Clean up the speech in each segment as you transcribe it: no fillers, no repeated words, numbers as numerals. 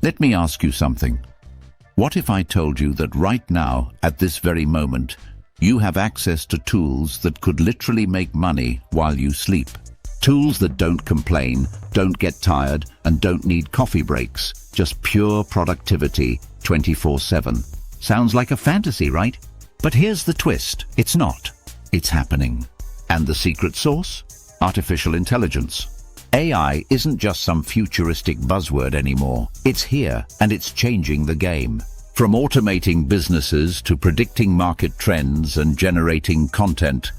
Let me ask you something. What if I told you that right now, at this very moment, you have access to tools that could literally make money while you sleep? Tools that don't complain, don't get tired, and don't need coffee breaks. Just pure productivity 24/7. Sounds like a fantasy, right? But here's the twist. It's not. It's happening. And the secret sauce? Artificial intelligence. AI isn't just some futuristic buzzword anymore. It's here, and it's changing the game. From automating businesses to predicting market trends and generating content,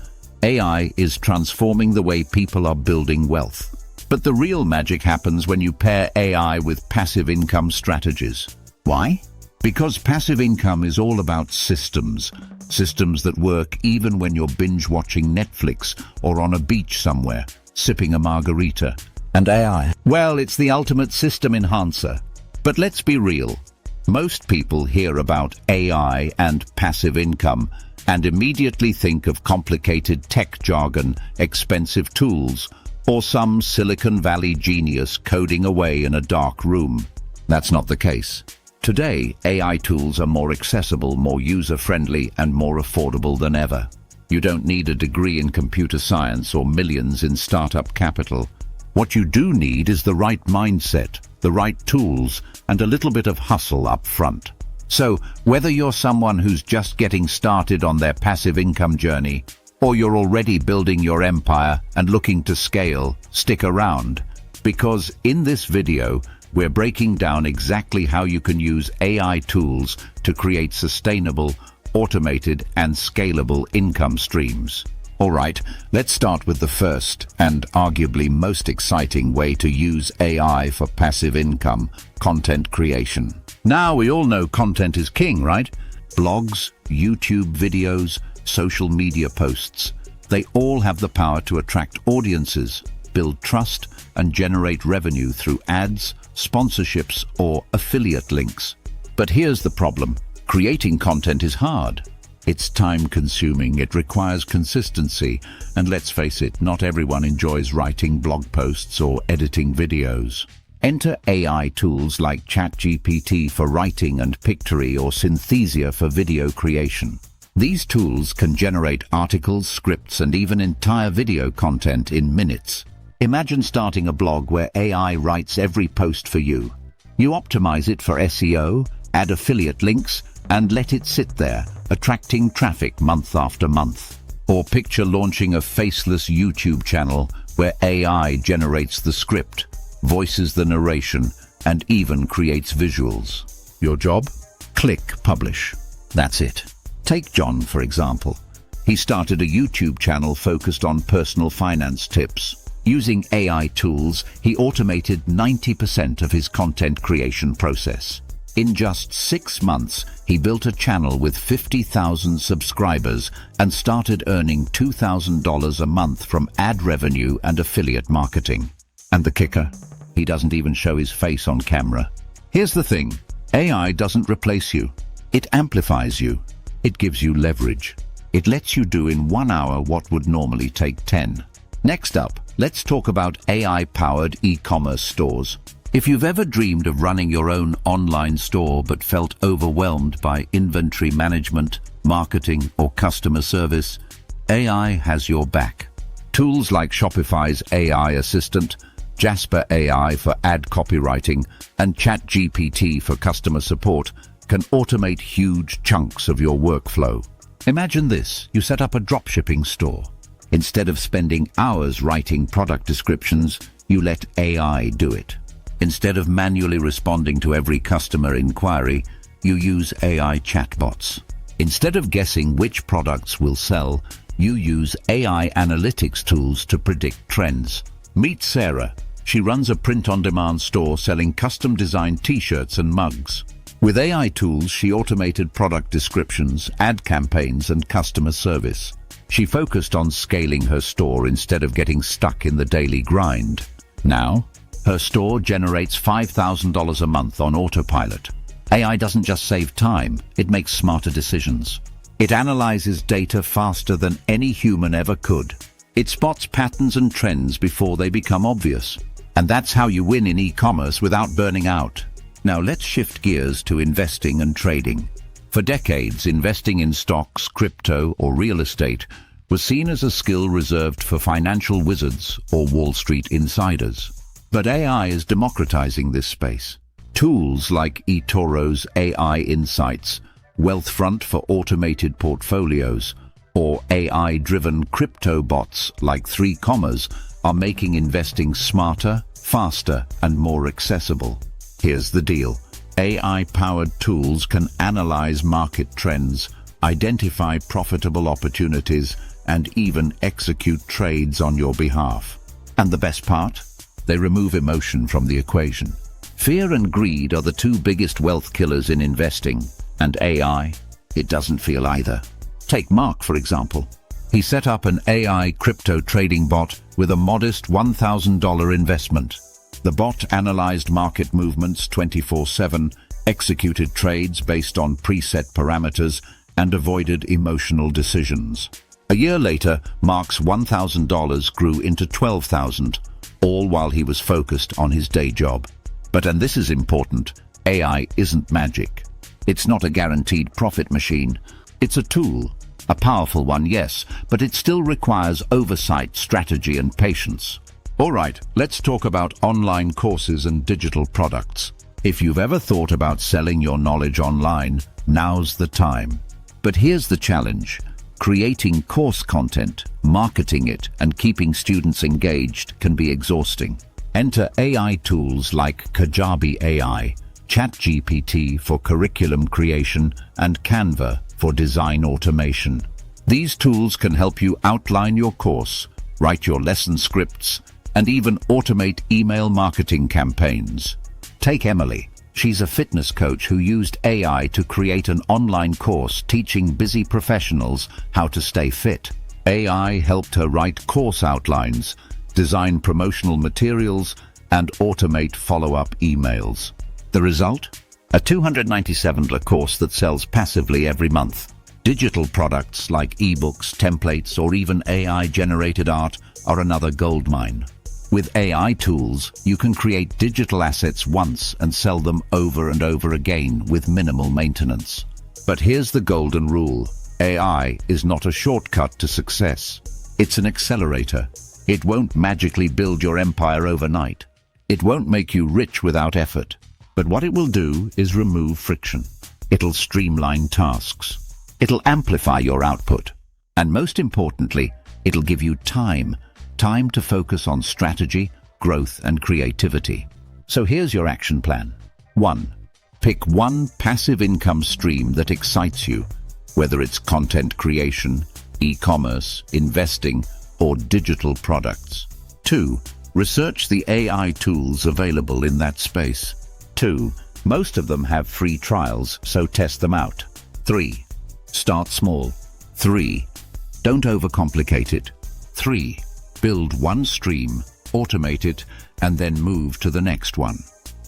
AI is transforming the way people are building wealth. But the real magic happens when you pair AI with passive income strategies. Why? Because passive income is all about systems. Systems that work even when you're binge-watching Netflix or on a beach somewhere, sipping a margarita. And AI? Well, it's the ultimate system enhancer. But let's be real. Most people hear about AI and passive income and immediately think of complicated tech jargon, expensive tools, or some Silicon Valley genius coding away in a dark room. That's not the case. Today, AI tools are more accessible, more user-friendly, and more affordable than ever. You don't need a degree in computer science or millions in startup capital. What you do need is the right mindset, the right tools, and a little bit of hustle up front. So, whether you're someone who's just getting started on their passive income journey, or you're already building your empire and looking to scale, stick around. Because in this video, we're breaking down exactly how you can use AI tools to create sustainable, automated, and scalable income streams. All right, let's start with the first and arguably most exciting way to use AI for passive income, content creation. Now we all know content is king, right? Blogs, YouTube videos, social media posts. They all have the power to attract audiences, build trust, and generate revenue through ads, sponsorships, or affiliate links. But here's the problem. Creating content is hard. It's time-consuming, it requires consistency, and let's face it, not everyone enjoys writing blog posts or editing videos. Enter AI tools like ChatGPT for writing and Pictory or Synthesia for video creation. These tools can generate articles, scripts, and even entire video content in minutes. Imagine starting a blog where AI writes every post for you. You optimize it for SEO, add affiliate links, and let it sit there, attracting traffic month after month. Or picture launching a Faceless YouTube channel where AI generates the script, voices the narration, and even creates visuals. Your job? Click Publish. That's it. Take John, for example. He started a YouTube channel focused on personal finance tips. Using AI tools, he automated 90% of his content creation process. In just 6 months, he built a channel with 50,000 subscribers and started earning $2,000 a month from ad revenue and affiliate marketing. And the kicker? He doesn't even show his face on camera. Here's the thing. AI doesn't replace you. It amplifies you. It gives you leverage. It lets you do in 1 hour what would normally take 10. Next up, let's talk about AI-powered e-commerce stores. If you've ever dreamed of running your own online store but felt overwhelmed by inventory management, marketing, or customer service, AI has your back. Tools like Shopify's AI Assistant, Jasper AI for ad copywriting, and ChatGPT for customer support can automate huge chunks of your workflow. Imagine this, you set up a dropshipping store. Instead of spending hours writing product descriptions, you let AI do it. Instead of manually responding to every customer inquiry, you use AI chatbots. Instead of guessing which products will sell, you use AI analytics tools to predict trends. Meet Sarah. She runs a print-on-demand store selling custom-designed t-shirts and mugs. With AI tools, she automated product descriptions, ad campaigns, and customer service. She focused on scaling her store instead of getting stuck in the daily grind. Now, her store generates $5,000 a month on autopilot. AI doesn't just save time, it makes smarter decisions. It analyzes data faster than any human ever could. It spots patterns and trends before they become obvious. And that's how you win in e-commerce without burning out. Now let's shift gears to investing and trading. For decades, investing in stocks, crypto, or real estate was seen as a skill reserved for financial wizards or Wall Street insiders. But AI is democratizing this space. Tools like eToro's AI Insights, Wealthfront for automated portfolios, or AI-driven crypto bots like 3Commas are making investing smarter, faster, and more accessible. Here's the deal. AI-powered tools can analyze market trends, identify profitable opportunities, and even execute trades on your behalf. And the best part? They remove emotion from the equation. Fear and greed are the two biggest wealth killers in investing, and AI, it doesn't feel either. Take Mark, for example. He set up an AI crypto trading bot with a modest $1,000 investment. The bot analyzed market movements 24/7, executed trades based on preset parameters, and avoided emotional decisions. A year later, Mark's $1,000 grew into $12,000, all while he was focused on his day job. But, and this is important, AI isn't magic. It's not a guaranteed profit machine. It's a tool. A powerful one, yes, but it still requires oversight, strategy, and patience. All right, let's talk about online courses and digital products. If you've ever thought about selling your knowledge online, now's the time. But here's the challenge. Creating course content, marketing it, and keeping students engaged can be exhausting. Enter AI tools like Kajabi AI, ChatGPT for curriculum creation, and Canva for design automation. These tools can help you outline your course, write your lesson scripts, and even automate email marketing campaigns. Take Emily. She's a fitness coach who used AI to create an online course teaching busy professionals how to stay fit. AI helped her write course outlines, design promotional materials, and automate follow-up emails. The result? A $297 course that sells passively every month. Digital products like ebooks, templates, or even AI-generated art are another goldmine. With AI tools, you can create digital assets once and sell them over and over again with minimal maintenance. But here's the golden rule. AI is not a shortcut to success. It's an accelerator. It won't magically build your empire overnight. It won't make you rich without effort. But what it will do is remove friction. It'll streamline tasks. It'll amplify your output. And most importantly, it'll give you time to focus on strategy, growth, and creativity. So here's your action plan. 1. Pick one passive income stream that excites you, whether it's content creation, e-commerce, investing, or digital products. 2. Research the AI tools available in that space. 2. Most of them have free trials, so test them out. 3. Start small. 3. Don't overcomplicate it. 3. Build one stream, automate it, and then move to the next one.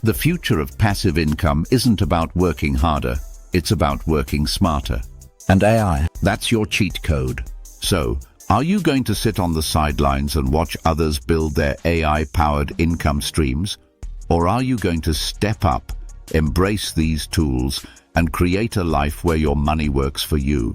The future of passive income isn't about working harder, it's about working smarter. And AI, that's your cheat code. So, are you going to sit on the sidelines and watch others build their AI-powered income streams? Or are you going to step up, embrace these tools, and create a life where your money works for you?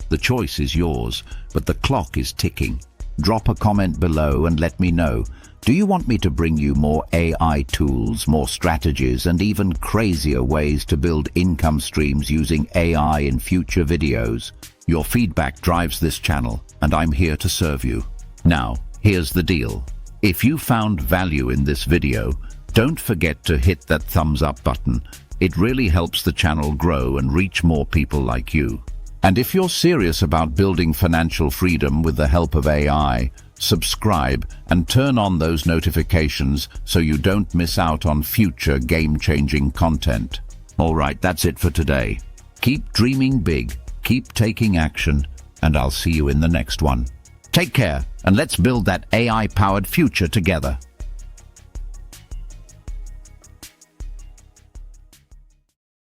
The choice is yours, but the clock is ticking. Drop a comment below and let me know. Do you want me to bring you more AI tools, more strategies, and even crazier ways to build income streams using AI in future videos? Your feedback drives this channel, and I'm here to serve you. Now, here's the deal. If you found value in this video, don't forget to hit that thumbs up button. It really helps the channel grow and reach more people like you. And if you're serious about building financial freedom with the help of AI, subscribe and turn on those notifications so you don't miss out on future game-changing content. All right, that's it for today. Keep dreaming big, keep taking action, and I'll see you in the next one. Take care, and let's build that AI-powered future together.